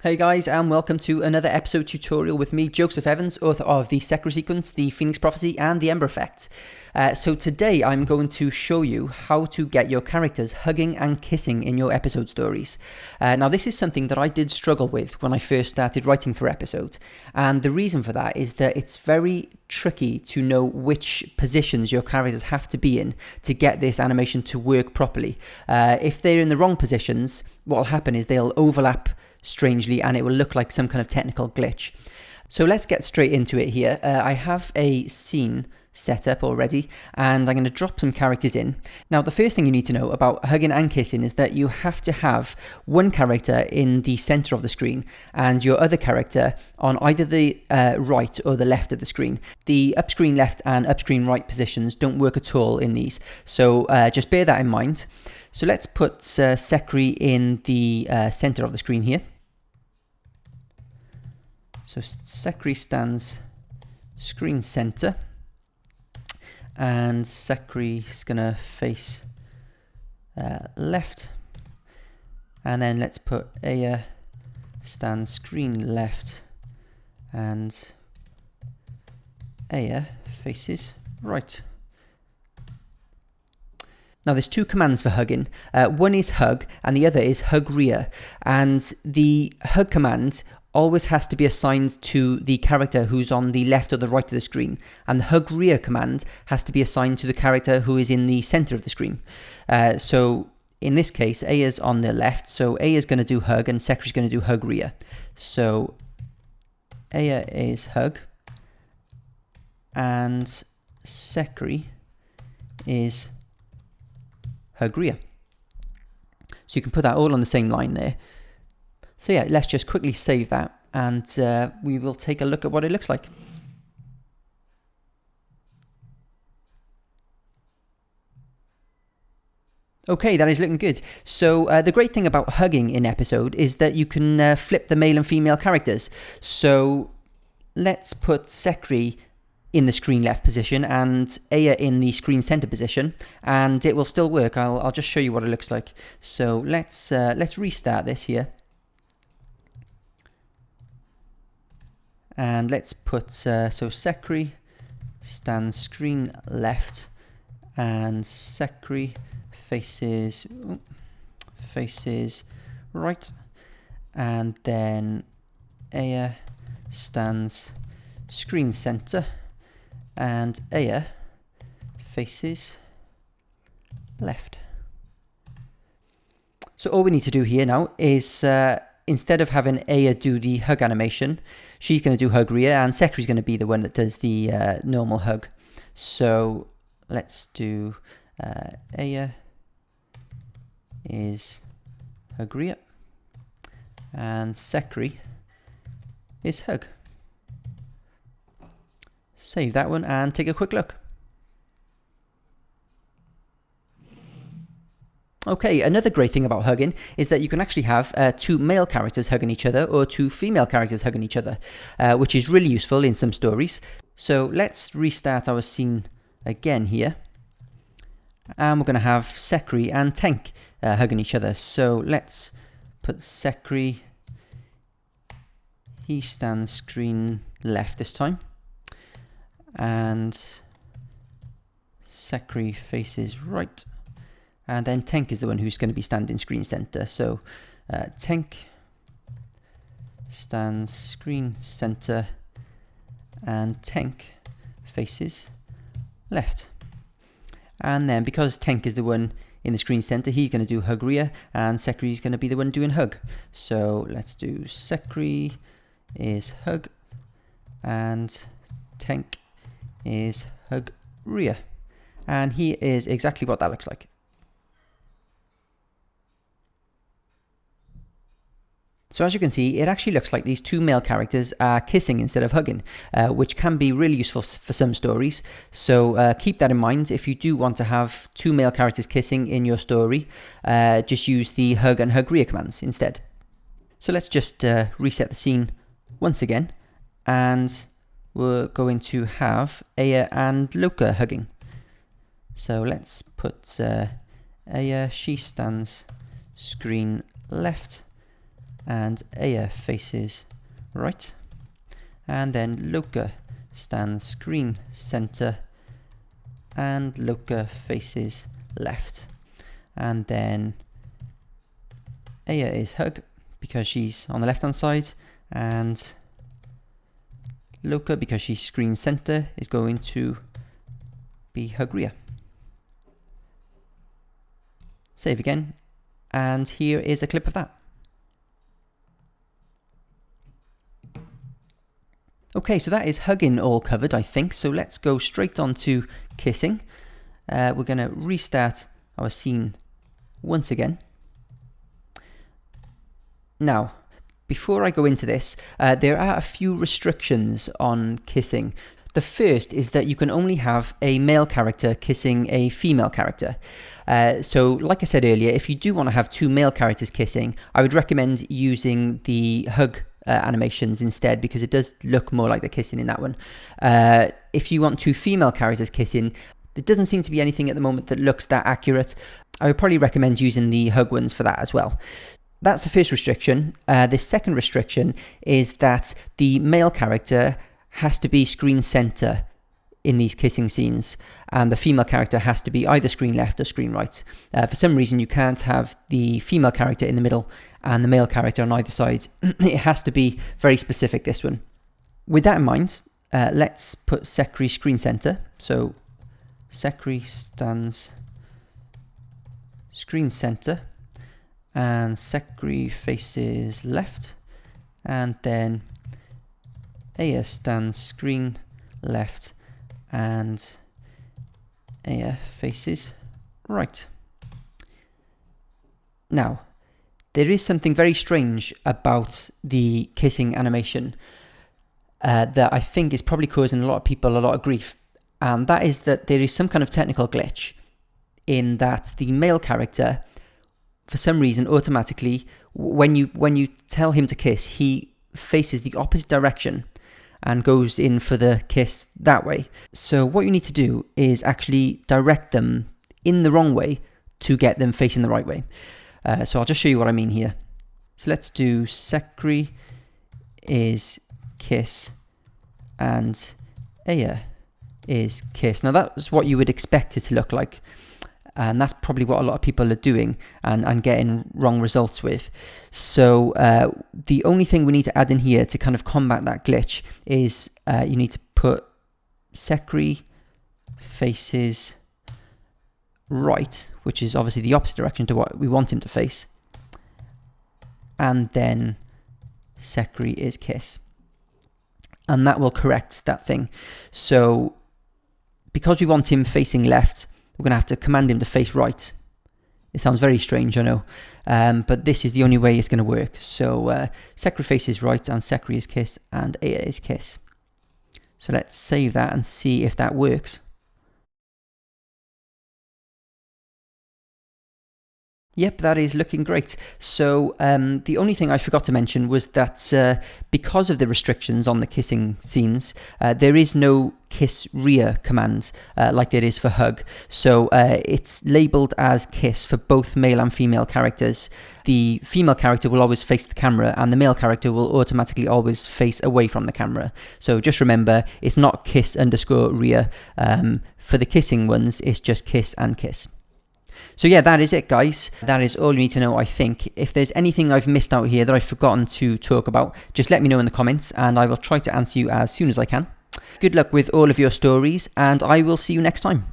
Hey guys, and welcome to another episode tutorial with me, Joseph Evans, author of the Secret Sequence, the Phoenix Prophecy, and the Ember Effect. So today I'm going to show you how to get your characters hugging and kissing in your episode stories. Now this is something that I did struggle with when I first started writing for episodes, and the reason for that is that it's very tricky to know which positions your characters have to be in to get this animation to work properly. If they're in the wrong positions, what will happen is they'll overlap strangely and it will look like some kind of technical glitch. So let's get straight into it here. I have a scene set up already and I'm going to drop some characters in. Now the first thing you need to know about hugging and kissing is that you have to have one character in the center of the screen and your other character on either the right or the left of the screen. The up screen left and up screen right positions don't work at all in these, so just bear that in mind. So let's put Sekri in the center of the screen here. So Sekri stands screen center, and Sekri is going to face left. And then let's put Aya stands screen left, and Aya faces right. Now there's two commands for hugging. One is hug and the other is hug rear. And the hug command always has to be assigned to the character who's on the left or the right of the screen. And the hug rear command has to be assigned to the character who is in the center of the screen. So in this case, Aya's on the left. So Aya's going to do hug and Sekri's going to do hug rear. So Aya is hug and Sekri is hug rear. So you can put that all on the same line there. So yeah, let's just quickly save that and we will take a look at what it looks like. Okay, that is looking good. So the great thing about hugging in episode is that you can flip the male and female characters. So let's put Sekri in the screen left position and Aya in the screen center position, and it will still work. I'll just show you what it looks like. So let's restart this here, and let's put so Sekri stands screen left, and Sekri faces right, and then Aya stands screen center, and Aya faces left. So all we need to do here now is instead of having Aya do the hug animation, she's going to do hug rear and Sekri's going to be the one that does the normal hug. So let's do Aya is hug rear and Sekri is hug. Save that one and take a quick look. Okay, another great thing about hugging is that you can actually have two male characters hugging each other or two female characters hugging each other, which is really useful in some stories. So let's restart our scene again here. And we're going to have Sekri and Tank hugging each other. So let's put Sekri, he stands screen left this time, and Sekri faces right, and then Tank is the one who's going to be standing screen center. So Tank stands screen center and Tank faces left. And then because Tank is the one in the screen center, he's going to do hug rear and Sekri is going to be the one doing hug. So let's do Sekri is hug and Tank is hug rear, and here is exactly what that looks like. So as you can see, it actually looks like these two male characters are kissing instead of hugging, which can be really useful for some stories. So keep that in mind. If you do want to have two male characters kissing in your story, just use the hug and hug rear commands instead. So let's just reset the scene once again, and we're going to have Aya and Loka hugging. So let's put Aya, she stands screen left, and Aya faces right, and then Loka stands screen center, and Loka faces left, and then Aya is hug because she's on the left hand side, and Loka, because she's screen center, is going to be hug rear. Save again, and here is a clip of that. Okay, so that is hugging all covered, I think. So let's go straight on to kissing. We're going to restart our scene once again. Now, before I go into this, there are a few restrictions on kissing. The first is that you can only have a male character kissing a female character. So like I said earlier, if you do want to have two male characters kissing, I would recommend using the hug animations instead, because it does look more like they're kissing in that one. If you want two female characters kissing, there doesn't seem to be anything at the moment that looks that accurate. I would probably recommend using the hug ones for that as well. That's the first restriction. The second restriction is that the male character has to be screen center in these kissing scenes, and the female character has to be either screen left or screen right. For some reason, you can't have the female character in the middle and the male character on either side. It has to be very specific, this one. With that in mind, let's put Sekri screen center. So Sekri stands screen center, and Sekri faces left, and then Aya stands screen left, and Aya faces right. Now, there is something very strange about the kissing animation that I think is probably causing a lot of people a lot of grief, and that is that there is some kind of technical glitch in that the male character, for some reason, automatically, when you tell him to kiss, he faces the opposite direction and goes in for the kiss that way. So what you need to do is actually direct them in the wrong way to get them facing the right way. So I'll just show you what I mean here. So let's do Sekri is kiss and Aya is kiss. Now that's what you would expect it to look like. And that's probably what a lot of people are doing and getting wrong results with. So the only thing we need to add in here to kind of combat that glitch is you need to put Sekri faces right, which is obviously the opposite direction to what we want him to face. And then Sekri is kiss. And that will correct that thing. So because we want him facing left, we're going to have to command him to face right. It sounds very strange, I know. But this is the only way it's going to work. So Sekri faces right, and Sekri is kiss, and Aya is kiss. So let's save that and see if that works. Yep, that is looking great. So the only thing I forgot to mention was that because of the restrictions on the kissing scenes, there is no kiss rear command like there is for hug. So it's labeled as kiss for both male and female characters. The female character will always face the camera, and the male character will automatically always face away from the camera. So just remember, it's not kiss underscore rear. For the kissing ones, it's just kiss and kiss. So yeah, that is it, guys. That is all you need to know, I think. If there's anything I've missed out here that I've forgotten to talk about, just let me know in the comments, and I will try to answer you as soon as I can. Good luck with all of your stories, and I will see you next time.